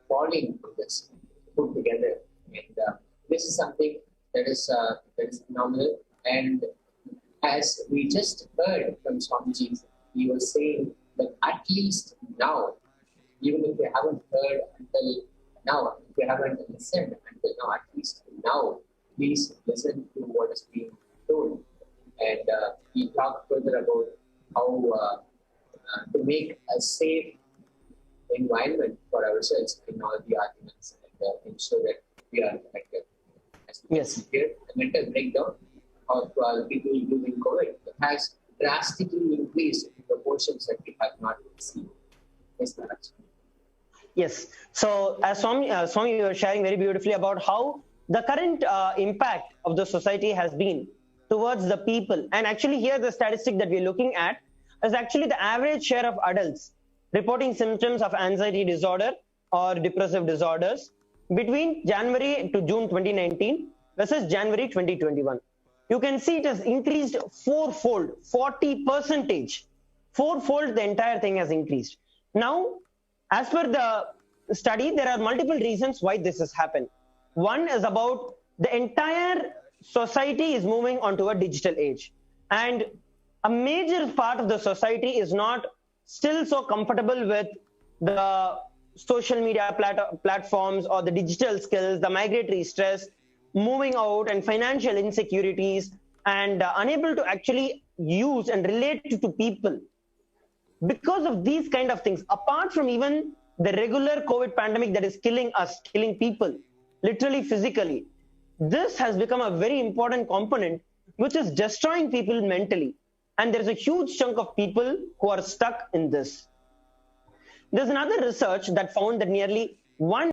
falling from this put together. And this is something that is phenomenal. And as we just heard from Swamiji, he was saying that at least now, even if you haven't heard until now, if you haven't listened until now, at least now, please listen to what is being told. And we talk further about how to make a safe environment for ourselves in all the arguments and ensure that we are effective. As we Yes. see here, the mental breakdown of people using COVID has drastically increased in proportions that we have not seen. Yes, Maharaj. Yes. So, as Swami, you were sharing very beautifully about how the current impact of the society has been towards the people. And actually, here the statistic that we're looking at is actually the average share of adults reporting symptoms of anxiety disorder or depressive disorders between January to June 2019 versus January 2021. You can see it has increased fourfold, 40%. Fourfold, the entire thing has increased. Now, as per the study, there are multiple reasons why this has happened. One is about the entire society is moving onto a digital age. And a major part of the society is not still so comfortable with the social media platforms or the digital skills, the migratory stress, moving out and financial insecurities, and unable to actually use and relate to people. Because of these kind of things, apart from even the regular COVID pandemic that is killing us, killing people, literally physically, this has become a very important component which is destroying people mentally. And there's a huge chunk of people who are stuck in this. There's another research that found that nearly 1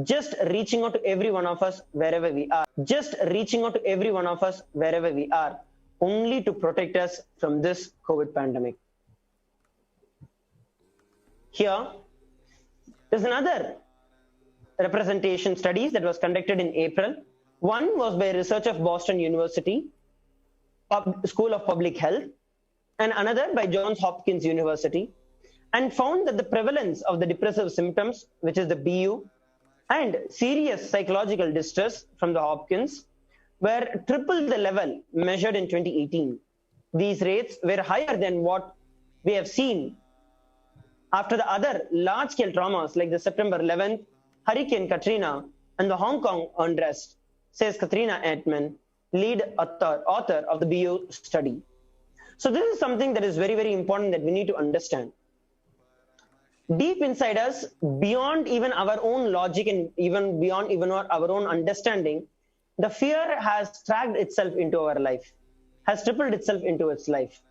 just reaching out to every one of us wherever we are, just reaching out to every one of us wherever we are, only to protect us from this COVID pandemic. Here, there's another representation studies that was conducted in April. One was by research of Boston University School of Public Health, and another by Johns Hopkins University, and found that the prevalence of the depressive symptoms, which is the BU, and serious psychological distress from the Hopkins were triple the level measured in 2018. These rates were higher than what we have seen after the other large-scale traumas like the September 11th, Hurricane Katrina, and the Hong Kong unrest, says Katrina Edman, lead author of the BU study. So this is something that is very, very important that we need to understand. Deep inside us, beyond even our own logic and even beyond even our own understanding, the fear has dragged itself into our life, has tripled itself into its life.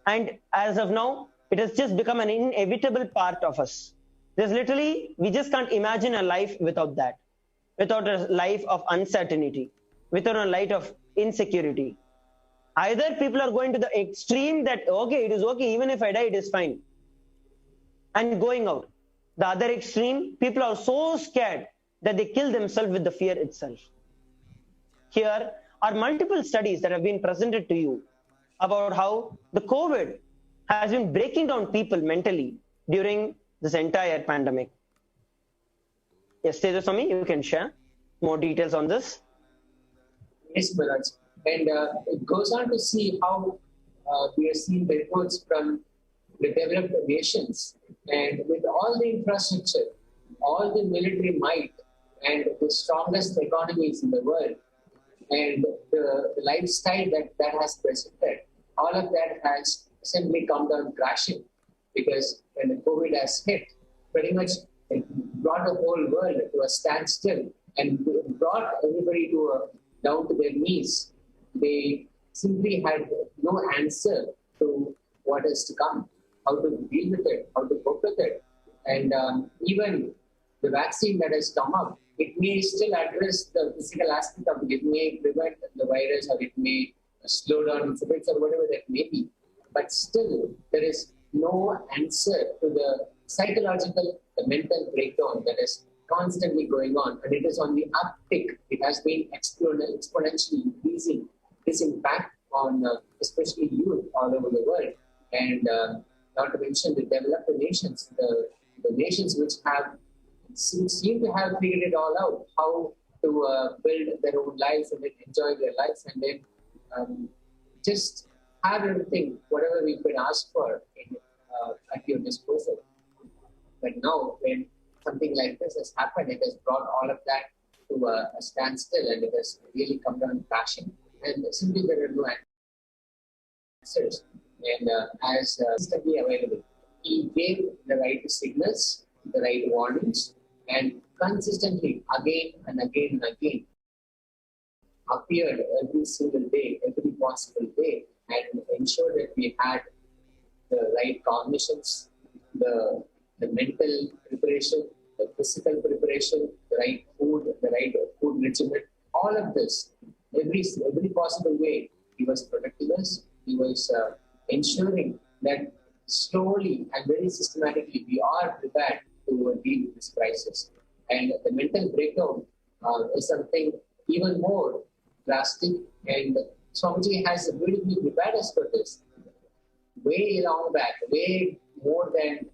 And as of now, it has just become an inevitable part of us. There's literally, we just can't imagine a life without that, without a life of uncertainty, without a life of insecurity. Either people are going to the extreme that, okay, it is okay, even if I die, it is fine, and going out. The other extreme, people are so scared that they kill themselves with the fear itself. Here are multiple studies that have been presented to you about how the COVID has been breaking down people mentally during this entire pandemic. Yes, Tejaswami, you can share more details on this. Yes, Bharat. And it goes on to see how we are seeing the reports from the developed nations, and with all the infrastructure, all the military might, and the strongest economies in the world, and the lifestyle that has presented, all of that has simply come down crashing, because when the COVID has hit, pretty much it brought the whole world to a standstill and brought everybody down to their knees. They simply had no answer to what is to come, how to deal with it, how to cope with it. And even the vaccine that has come up, it may still address the physical aspect of it. It may prevent the virus, or it may slow down incidents, or whatever that may be. But still, there is no answer to the psychological, the mental breakdown that is constantly going on. And it is on the uptick. It has been exponentially increasing this impact on especially youth all over the world. And not to mention the developed nations, the nations which seem to have figured it all out, how to build their own lives and then enjoy their lives, and then just have everything, whatever we could ask for at your disposal. But now, when something like this has happened, it has brought all of that to a standstill, and it has really come down crashing. And simply there are no answers. And as instantly available, he gave the right signals, the right warnings, and consistently again and again and again appeared every single day, every possible day, and ensured that we had the right cognitions, the mental preparation, the physical preparation, the right food regimen, all of this, every possible way, he was protecting us. He was ensuring that slowly and very systematically we are prepared to deal with this crisis. And the mental breakdown is something even more drastic, and Swamiji has beautifully prepared us for this. Way long back, way more than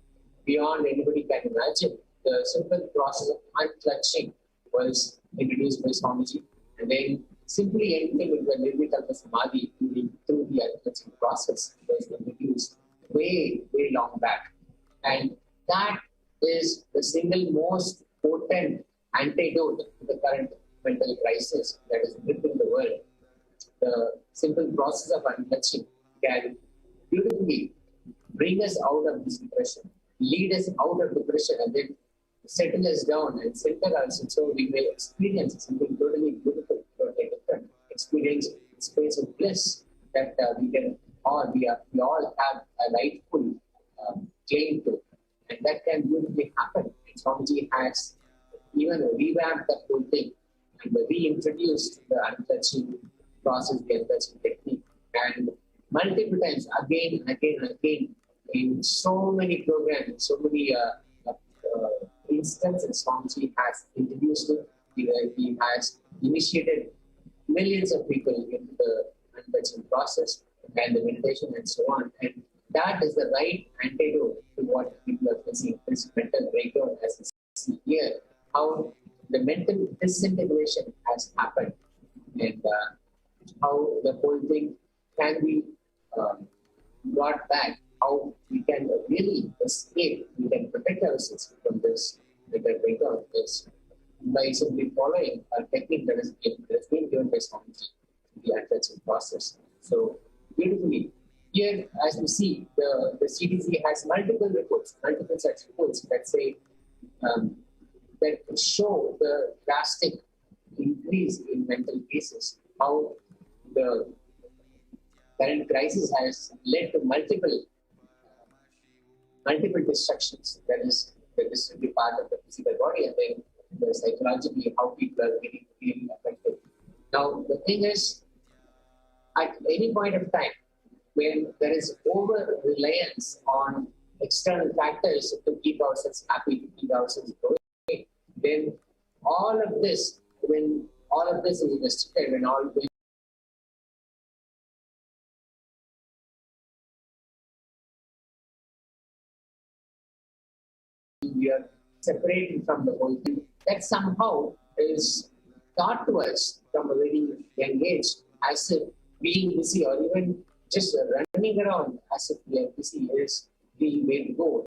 beyond anybody can imagine. The simple process of unclutching was introduced by Swamiji, and then simply entering into the Nirvikalpa Samadhi through the unclutching process was introduced way long back. And that is the single most potent antidote to the current mental crisis that is gripping the world. The simple process of unclutching can beautifully bring us out of this depression, lead us out of depression, and then settle us down and center us, and so we may experience something totally beautiful, totally different, experience a space of bliss that we all have a rightful claim to, and that can beautifully happen. And Swamiji has even revamped the whole thing and reintroduced the untouching process, the untouching technique, and multiple times, again and again and again, in so many programs, so many instances, Swamiji has introduced it. He has initiated millions of people into the untouching process and the meditation and so on. And that is the right antidote to what people are facing, this mental breakdown as we see here, how the mental disintegration has happened and how the whole thing can be brought back, how we can really escape, we can protect ourselves from this mental breakdown is by simply following a technique that has been given by Swamiji, the untouching process. So beautifully, here as we see, the CDC has multiple reports, multiple such reports that say that show the drastic increase in mental cases, how the current crisis has led to multiple destructions. That is the part of the physical body, and then psychologically how people are getting really affected. Now the thing is, at any point of time when there is over reliance on external factors to keep ourselves happy, to keep ourselves going, then all of this, when all of this is restricted, when all we are separated from the whole thing, that somehow is taught to us from a very young age as if being busy or even just running around as if we are busy is the way to go.